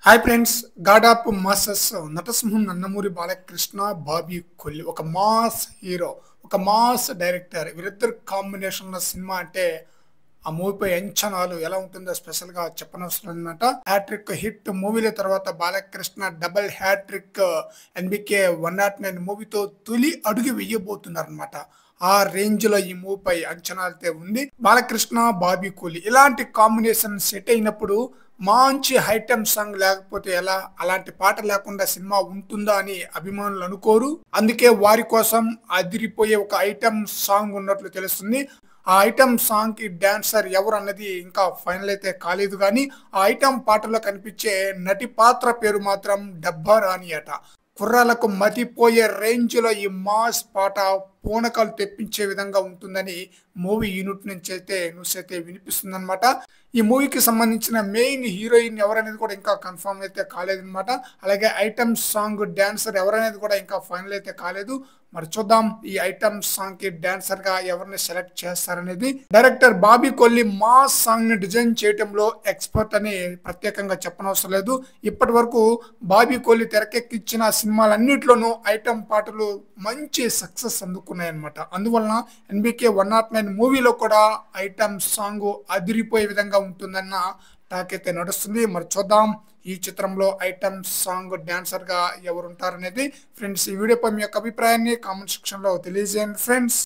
Hi friends, god of masses నటసింహం నందమూరి బాలకృష్ణ, బాబీ కొల్లి ఒక mass hero, ఒక మాస్ డైరెక్టర్. వీరిద్దరు కాంబినేషన్లో సినిమా అంటే ఆ మూవీపై అంచనాలు ఎలా ఉంటుందో స్పెషల్గా చెప్పనవసరం అనమాట. హ్యాట్రిక్ హిట్ మూవీల తర్వాత బాలకృష్ణ డబల్ హ్యాట్రిక్ ఎన్బికే 109 మూవీతో తొలి అడుగు వేయబోతున్నారు అనమాట. ఆ రేంజ్ లో ఈ మూవీపై అంచనాలతో ఉంది. బాలకృష్ణ, బాబీ కొల్లి ఇలాంటి కాంబినేషన్ సెట్ అయినప్పుడు మంచి ఐటమ్ సాంగ్ లేకపోతే ఎలా? అలాంటి పాట లేకుండా సినిమా ఉంటుందా అని అభిమానులు అనుకోరు. అందుకే వారి కోసం అదిరిపోయే ఒక ఐటమ్ సాంగ్ ఉన్నట్లు తెలుస్తుంది. ఆ ఐటమ్ సాంగ్ కి డాన్సర్ ఎవరు అన్నది ఇంకా ఫైనల్ అయితే కాలేదు, కానీ ఆ ఐటమ్ పాటలో కనిపించే నటి పాత్ర పేరు మాత్రం డబ్బా రాణి అట. కుర్రాలకు మతిపోయే రేంజ్ లో ఈ మాస్ పాట పూనకాలు తెప్పించే విధంగా ఉంటుందని మూవీ యూనిట్ నుంచి అయితే న్యూస్ అయితే వినిపిస్తుంది అనమాట. ఈ మూవీకి సంబంధించిన మెయిన్ హీరోయిన్ ఎవరనేది కూడా ఇంకా కన్ఫర్మ్ అయితే కాలేదన్నమాట. అలాగే ఐటమ్ సాంగ్ డాన్సర్ ఎవరనేది కూడా ఇంకా ఫైనల్ అయితే కాలేదు. మరి చూద్దాం ఈ ఐటమ్ సాంగ్ కి డాన్సర్ గా ఎవరిని సెలెక్ట్ చేస్తారనేది. Director Bobby Kolli mass song ని డిజైన్ చేయడంలో ఎక్స్పర్ట్ అని ప్రత్యేకంగా చెప్పనవసరం లేదు. ఇప్పటి వరకు బాబీ కొల్లి తెరకెక్కించిన సినిమాలన్నింటిలోనూ ఐటమ్ పాటలు మంచి సక్సెస్ అందుకున్నాయన్నమాట. అందువలన ఎన్బికే 109 మూవీలో కూడా ఐటమ్ సాంగ్ అదిరిపోయే విధంగా ఉంటుందన్న టాక్ అయితే నడుస్తుంది. మరి చూద్దాం ఈ చిత్రంలో ఐటమ్ సాంగ్ డాన్సర్ గా ఎవరు ఉంటారనేది. ఫ్రెండ్స్, ఈ వీడియోపై మీ యొక్క అభిప్రాయాన్ని కామెంట్ సెక్షన్ లో తెలియజేయండి ఫ్రెండ్స్.